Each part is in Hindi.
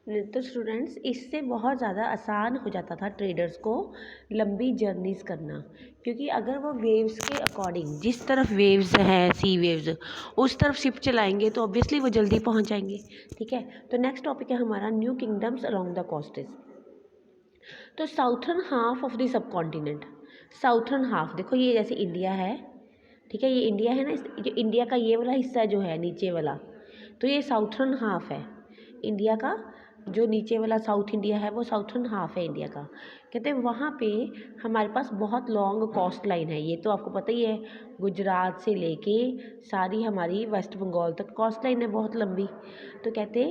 तो स्टूडेंट्स इससे बहुत ज़्यादा आसान हो जाता था ट्रेडर्स को लंबी जर्नीज़ करना, क्योंकि अगर वो वेव्स के अकॉर्डिंग जिस तरफ वेव्स हैं सी वेव्स उस तरफ शिप चलाएंगे तो ऑब्वियसली वो जल्दी पहुंच जाएंगे। ठीक है, तो नेक्स्ट टॉपिक है हमारा न्यू किंगडम्स अलोंग द कोस्टेज। तो southern half of the sub continent, southern half देखो ये जैसे इंडिया है, ठीक है, ये इंडिया है ना, जो इंडिया का ये वाला हिस्सा जो है नीचे वाला, तो ये साउथर्न हाफ है इंडिया का। जो नीचे वाला साउथ इंडिया है वो साउथर्न हाफ है इंडिया का। कहते हैं वहाँ पे हमारे पास बहुत लॉन्ग कोस्ट लाइन है, ये तो आपको पता ही है, गुजरात से लेके सारी हमारी वेस्ट बंगाल तक कोस्ट लाइन है बहुत लंबी। तो कहते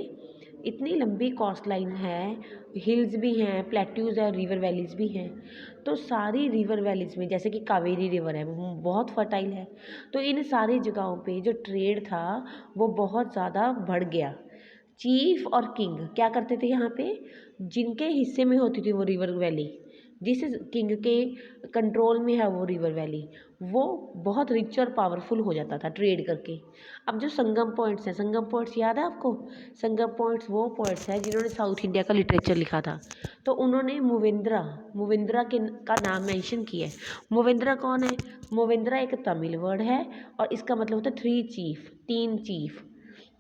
इतनी लंबी कोस्ट लाइन है, हिल्स भी हैं, प्लेट्यूज़ है, रिवर वैलीज़ भी हैं। तो सारी रिवर वैलीज़ में जैसे कि कावेरी रिवर है वो बहुत फर्टाइल है, तो इन सारी जगहों पे जो ट्रेड था वो बहुत ज़्यादा बढ़ गया। चीफ और किंग क्या करते थे यहाँ पे, जिनके हिस्से में होती थी वो रिवर वैली, जिस किंग के कंट्रोल में है वो रिवर वैली, वो बहुत रिच और पावरफुल हो जाता था ट्रेड करके। अब जो संगम पॉइंट्स हैं, संगम पॉइंट्स याद है आपको, संगम पॉइंट्स वो पॉइंट्स हैं जिन्होंने साउथ इंडिया का लिटरेचर लिखा था। तो उन्होंने मुविंद्रा, मुविंद्रा के का नाम मेंशन किया है। मुविंद्रा कौन है, मुविंद्रा एक तमिल वर्ड है और इसका मतलब होता है थ्री चीफ, तीन चीफ।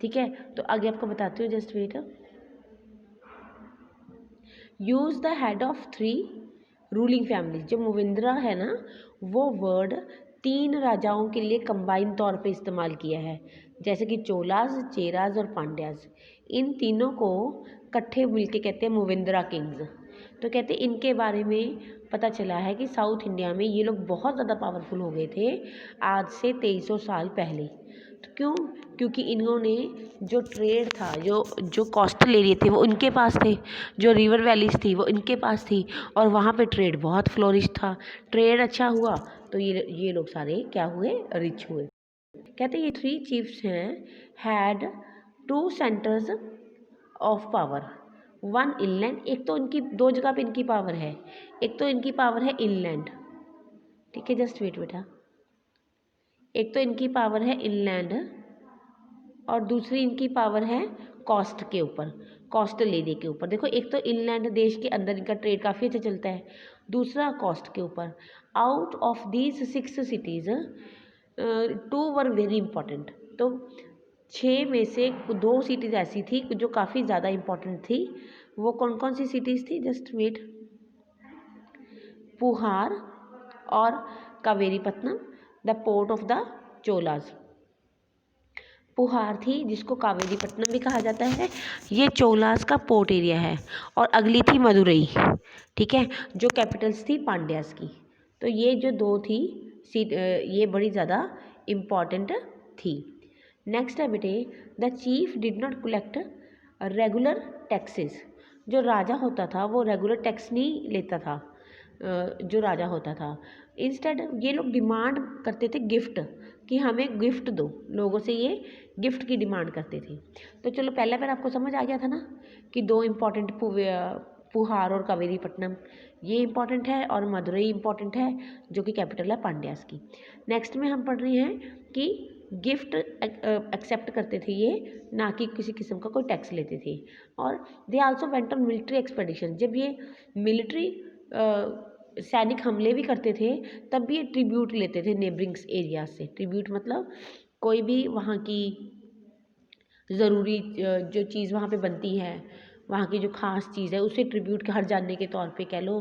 ठीक है, तो आगे आपको बताती हूँ, just wait. Use the head of three ruling families, जो मुविंद्रा है ना वो वर्ड तीन राजाओं के लिए कंबाइन तौर पे इस्तेमाल किया है, जैसे कि चोलाज, चेराज और पांड्याज। इन तीनों को इकट्ठे मिलके कहते हैं मुविंद्रा किंग्स। तो कहते हैं इनके बारे में पता चला है कि साउथ इंडिया में ये लोग बहुत ज़्यादा पावरफुल हो गए थे आज से 2300 साल पहले। तो क्यों, क्योंकि इन्होंने जो ट्रेड था, जो जो कोस्टल एरिया थे वो इनके पास थे, जो रिवर वैलीज थी वो इनके पास थी, और वहाँ पे ट्रेड बहुत फ्लोरिश था। ट्रेड अच्छा हुआ तो ये लोग सारे क्या हुए, रिच हुए। कहते ये थ्री चीफ्स हैं, had two centres of power, one inland, एक तो इनकी दो जगह पे इनकी पावर है, एक तो इनकी पावर है इनलैंड। ठीक है, जस्ट वेट बेटा, एक तो इनकी पावर है इनलैंड और दूसरी इनकी पावर है कॉस्ट के ऊपर, कोस्टल एरिया के ऊपर। देखो एक तो इनलैंड देश के अंदर इनका ट्रेड काफ़ी अच्छा चलता है, दूसरा कॉस्ट के ऊपर। Out of these 6 cities 2 were very important. तो 6 में से 2 सिटीज़ ऐसी थी जो काफ़ी ज़्यादा इंपॉर्टेंट थी। वो कौन कौन सी सिटीज़ थी, जस्ट वेट, पुहार और Kaveripattinam, the port of the Cholas. Puhar थी जिसको कावेरीपट्टनम भी कहा जाता है, ये चोलास का पोर्ट एरिया है, और अगली थी मदुरई। ठीक है, जो कैपिटल्स थी पांड्यास की। तो ये जो दो थी ये बड़ी ज़्यादा इम्पॉर्टेंट थी। नेक्स्ट है बेटे, the chief did not collect regular taxes. जो राजा होता था वो रेगुलर टैक्स नहीं लेता था, जो राजा होता था। इंस्टेड ये लोग डिमांड करते थे गिफ्ट, कि हमें गिफ्ट दो, लोगों से ये गिफ्ट की डिमांड करते थे। तो चलो पहला बार आपको समझ आ गया था ना कि दो इम्पॉर्टेंट, पुहार और कावेरीपट्टनम ये इम्पॉर्टेंट है, और मदुरई इम्पॉर्टेंट है जो कि कैपिटल है पांड्यास की। नेक्स्ट में हम पढ़ रहे हैं कि गिफ्ट एक्सेप्ट करते थे ये, ना कि किसी किस्म का कोई टैक्स लेते थे। और they also went on military expedition, जब ये मिलिट्री सैनिक हमले भी करते थे तब भी ये ट्रिब्यूट लेते थे नेबरिंग एरिया से। ट्रिब्यूट मतलब कोई भी वहाँ की ज़रूरी जो चीज़ वहाँ पे बनती है, वहाँ की जो ख़ास चीज़ है, उसे ट्रिब्यूट के हर जानने के तौर पे कह लो,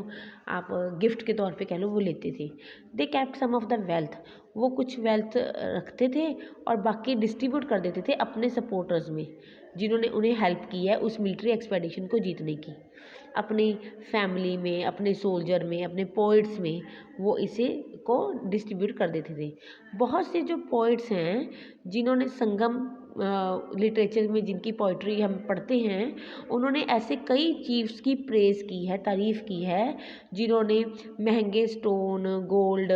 आप गिफ्ट के तौर पे कह लो, वो लेते थे। They kept some of the wealth, वो कुछ वेल्थ रखते थे और बाकी डिस्ट्रीब्यूट कर देते थे अपने सपोर्टर्स में, जिन्होंने उन्हें हेल्प की है उस मिलिट्री एक्सपेडिशन को जीतने की। अपनी फैमिली में, अपने सोल्जर में, अपने पोइट्स में वो इसे को डिस्ट्रीब्यूट कर देते थे। बहुत से जो पोइट्स हैं जिन्होंने संगम लिटरेचर में जिनकी पोइट्री हम पढ़ते हैं, उन्होंने ऐसे कई चीफ्स की प्रेज़ की है, तारीफ़ की है, जिन्होंने महंगे स्टोन, गोल्ड,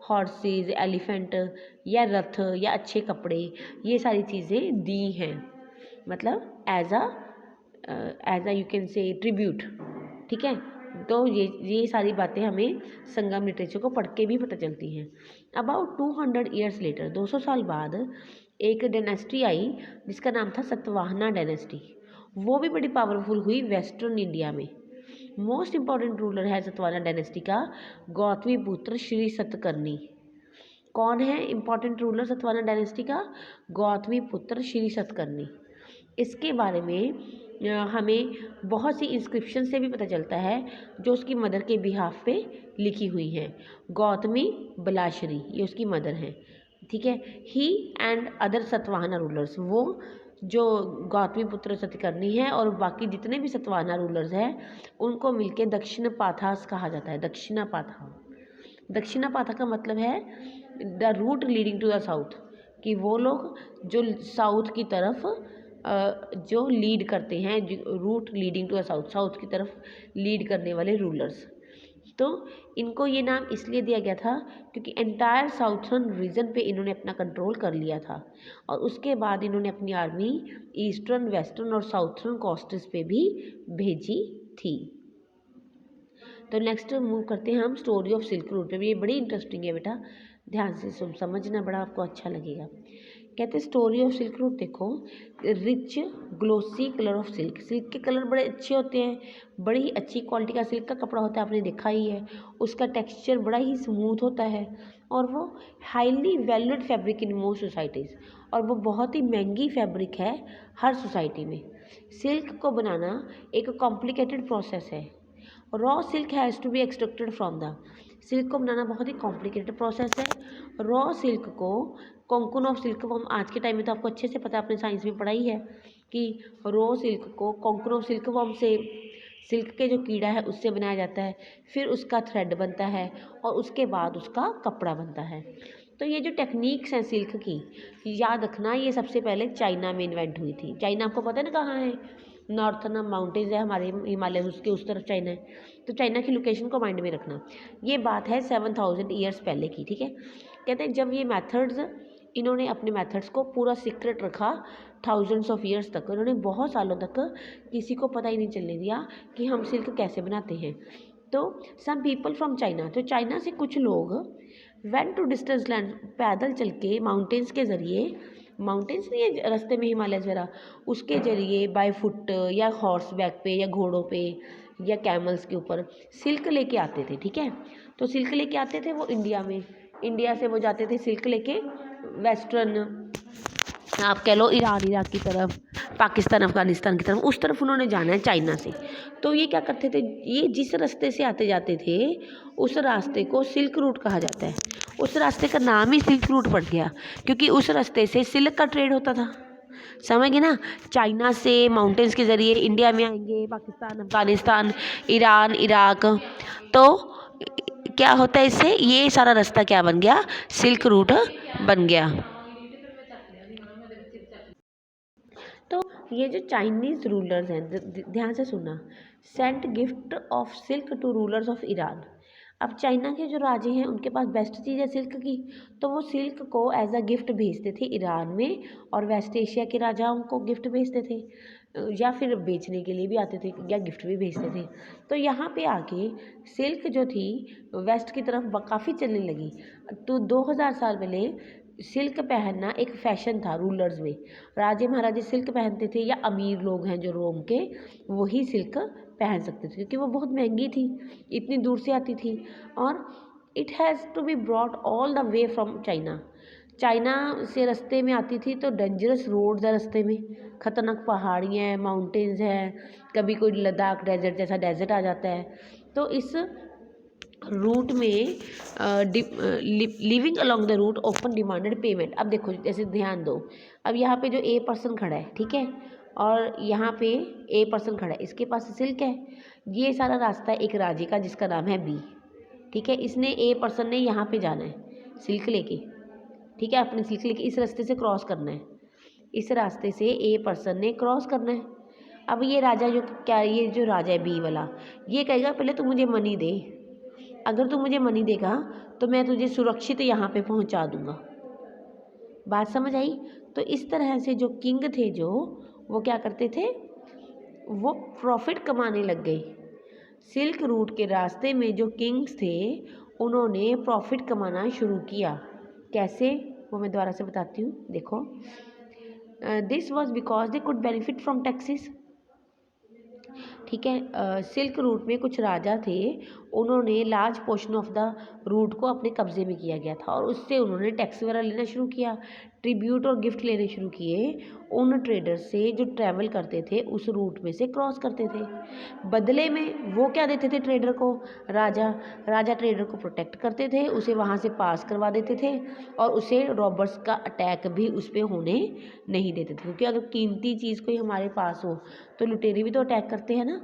हॉर्सेस, एलिफेंट या रथ या अच्छे कपड़े, ये सारी चीज़ें दी हैं, मतलब as a you can say tribute. ठीक है, तो ये सारी बातें हमें संगम लिटरेचर को पढ़ के भी पता चलती हैं। अबाउट 200 ईयर्स लेटर, 200 साल बाद एक डायनेस्टी आई जिसका नाम था सतवाहना डायनेस्टी। वो भी बड़ी पावरफुल हुई वेस्टर्न इंडिया में। मोस्ट इंपॉर्टेंट रूलर है सतवाहन डायनेस्टी का गौतमी पुत्र श्री सतकर्णी। कौन है इंपॉर्टेंट रूलर सतवाहन डायनेस्टी का? गौतमी पुत्र श्री सतकर्णी। इसके बारे में हमें बहुत सी इंस्क्रिप्शन से भी पता चलता है जो उसकी मदर के बिहाफ पे लिखी हुई हैं। गौतमी बलाश्री ये उसकी मदर हैं, ठीक है। ही एंड अदर सतवाहना रूलर्स, वो जो गौतमी पुत्र सतकर्णी है और बाकी जितने भी सतवाहना रूलर्स हैं उनको मिलके दक्षिण पाथास कहा जाता है। दक्षिणा पाथा, दक्षिणा पाथा का मतलब है the route leading to the south, कि वो लोग जो साउथ की तरफ जो लीड करते हैं, route leading to the south, south की तरफ लीड करने वाले रूलर्स। तो इनको ये नाम इसलिए दिया गया था क्योंकि एंटायर साउथर्न रीजन पे इन्होंने अपना कंट्रोल कर लिया था और उसके बाद इन्होंने अपनी आर्मी ईस्टर्न, वेस्टर्न और साउथर्न कोस्ट्स पे भी भेजी थी। तो नेक्स्ट मूव करते हैं हम स्टोरी ऑफ सिल्क रूट पे। ये बड़ी इंटरेस्टिंग है बेटा, ध्यान से समझना, बड़ा आपको अच्छा लगेगा। कहते हैं स्टोरी ऑफ सिल्क रूट, देखो rich glossy colour of silk, silk के कलर बड़े अच्छे होते हैं, बड़ी ही अच्छी क्वालिटी का सिल्क का कपड़ा होता है, आपने देखा ही है। उसका टेक्सचर बड़ा ही स्मूथ होता है और वो highly valued fabric in most societies, और वो बहुत ही महंगी फैब्रिक है हर सोसाइटी में। सिल्क को बनाना एक कॉम्प्लिकेटेड प्रोसेस है। Raw silk has to be extracted from the, silk को बनाना बहुत ही कॉम्प्लिकेटेड प्रोसेस है। रॉ सिल्क को कोंकुन ऑफ सिल्क, वो हम आज के टाइम में तो आपको अच्छे से पता है, आपने साइंस में पढ़ाई है कि रॉ सिल्क को कोंकुन ऑफ सिल्क वर्म से, सिल्क के जो कीड़ा है उससे बनाया जाता है, फिर उसका थ्रेड बनता है और उसके बाद उसका कपड़ा बनता है। तो ये जो टेक्निक्स हैं सिल्क की, याद रखना ये सबसे पहले चाइना में इन्वेंट हुई थी। चाइना आपको पता है ना कहाँ है? नॉर्थर्न माउंटेन्स है हमारे हिमालय, उसके उस तरफ चाइना है। तो चाइना की लोकेशन को माइंड में रखना। ये बात है 7000 ईयर्स पहले की, ठीक है। कहते हैं जब ये मेथड्स, इन्होंने अपने मेथड्स को पूरा सीक्रेट रखा थाउजेंड्स ऑफ ईयर्स तक, उन्होंने बहुत सालों तक किसी को पता ही नहीं चलने दिया कि हम सिल्क कैसे बनाते हैं। तो सम पीपल फ्रॉम चाइना, तो चाइना से कुछ लोग वेंट टू डिस्टेंस लैंड, पैदल चल के माउंटेन्स के ज़रिए, माउंटेन्स नहीं है रास्ते में हिमालय वगैरह, उसके ज़रिए बाय फुट या हॉर्स बैक पे या घोड़ों पे या कैमल्स के ऊपर सिल्क लेके आते थे, ठीक है। तो सिल्क लेके आते थे वो इंडिया में, इंडिया से वो जाते थे सिल्क लेके वेस्टर्न, आप कह लो ईरान इराक की तरफ, पाकिस्तान अफ़गानिस्तान की तरफ, उस तरफ उन्होंने जाना है चाइना से। तो ये क्या करते थे, ये जिस रास्ते से आते जाते थे उस रास्ते को सिल्क रूट कहा जाता है। उस रास्ते का नाम ही सिल्क रूट पड़ गया क्योंकि उस रास्ते से सिल्क का ट्रेड होता था, समझ गए ना। चाइना से माउंटेन्स के ज़रिए इंडिया में आएंगे, पाकिस्तान अफ़गानिस्तान ईरान इराक, तो क्या होता है इससे, ये सारा रास्ता क्या बन गया, सिल्क रूट बन गया। तो ये जो चाइनीज़ रूलर्स हैं, ध्यान से सुनना, sent gift of silk to rulers of Iran. अब चाइना के जो राजे हैं उनके पास बेस्ट चीज़ है सिल्क की, तो वो सिल्क को एज अ गिफ्ट भेजते थे ईरान में, और वेस्ट एशिया के राजाओं को गिफ्ट भेजते थे, या फिर बेचने के लिए भी आते थे या गिफ्ट भी भेजते थे। तो यहाँ पे आके सिल्क जो थी वेस्ट की तरफ काफ़ी चलने लगी। तो 2000 साल पहले सिल्क पहनना एक फ़ैशन था रूलर्स में, राजे महाराजे सिल्क पहनते थे, या अमीर लोग हैं जो रोम के, वही सिल्क पहन सकते थे क्योंकि वो बहुत महंगी थी, इतनी दूर से आती थी। और it has to be brought all the way from China, China से रास्ते में आती थी, तो डेंजरस रोड्स है रास्ते में, ख़तरनाक पहाड़ियाँ हैं, माउंटेन्स हैं, कभी कोई लद्दाख डेजर्ट जैसा डेजर्ट आ जाता है। तो इस रूट में living along the root open demanded payment. अब देखो जैसे ध्यान दो, अब यहाँ पे जो ए पर्सन खड़ा है, ठीक है, और यहाँ पे ए पर्सन खड़ा है, इसके पास सिल्क है, ये सारा रास्ता है एक राजे का जिसका नाम है बी, ठीक है। इसने ए पर्सन ने यहाँ पे जाना है सिल्क लेके, ठीक है, अपने सिल्क लेके इस रास्ते से क्रॉस करना है, इस रास्ते से ए पर्सन ने क्रॉस करना है। अब ये राजा जो क्या, ये जो राजा है बी वाला, ये कहेगा पहले तू मुझे मनी दे, अगर तू मुझे मनी देगा तो मैं तुझे सुरक्षित यहाँ पे पहुँचा दूँगा। बात समझ आई? तो इस तरह से जो किंग थे, जो वो क्या करते थे, वो प्रॉफिट कमाने लग गए। सिल्क रूट के रास्ते में जो किंग्स थे उन्होंने प्रॉफिट कमाना शुरू किया। कैसे, वो मैं दोबारा से बताती हूँ, देखो। This was because they could benefit from taxes, ठीक है। सिल्क रूट में कुछ राजा थे, उन्होंने large portion of the route को अपने कब्जे में किया गया था और उससे उन्होंने टैक्स वगैरह लेना शुरू किया, ट्रिब्यूट और गिफ्ट लेने शुरू किए उन ट्रेडर्स से जो ट्रैवल करते थे, उस रूट में से क्रॉस करते थे। बदले में वो क्या देते थे ट्रेडर को? राजा ट्रेडर को प्रोटेक्ट करते थे, उसे वहाँ से पास करवा देते थे और उसे रॉबर्स का अटैक भी उस पर होने नहीं देते थे, क्योंकि अगर कीमती चीज़ कोई हमारे पास हो तो लुटेरे भी तो अटैक करते हैं ना।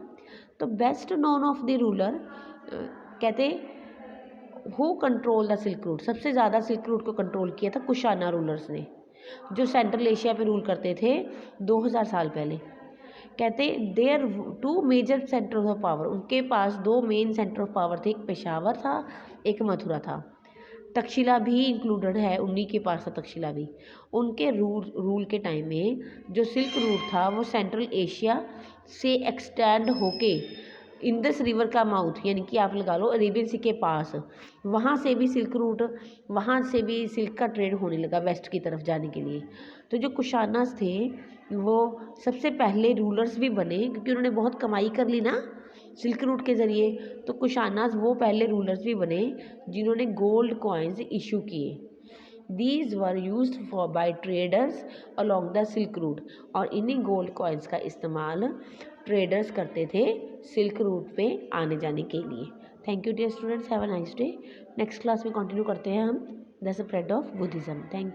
तो best known of the ruler कहते who control the silk route, सबसे ज़्यादा सिल्क रूट को कंट्रोल किया था कुशाना रूलर्स ने, जो सेंट्रल एशिया पे रूल करते थे 2000 साल पहले। कहते there 2 major centre of power, उनके पास 2 मेन सेंटर ऑफ पावर थे, एक पेशावर था, एक मथुरा था। तक्षशिला भी इंक्लूडेड है, उन्हीं के पास था तक्षशिला भी। उनके रूल के टाइम में जो सिल्क रूट था वो सेंट्रल एशिया से एक्सटेंड होके इंडस रिवर का माउथ, यानी कि आप लगा लो अरेबियन सी के पास, वहाँ से भी सिल्क रूट, वहाँ से भी सिल्क का ट्रेड होने लगा वेस्ट की तरफ जाने के लिए। तो जो कुशानास थे वो सबसे पहले रूलर्स भी बने, क्योंकि उन्होंने बहुत कमाई कर ली ना सिल्क रूट के ज़रिए। तो कुशानास वो पहले रूलर्स भी बने जिन्होंने गोल्ड कॉइन्स इशू किए। These were use for by traders along the silk root, और इन्हीं गोल्ड कॉइन्स का इस्तेमाल ट्रेडर्स करते थे सिल्क रूट पे आने जाने के लिए। Thank you dear students, have a nice day. Next class में कंटिन्यू करते हैं हम the spread of Buddhism. Thank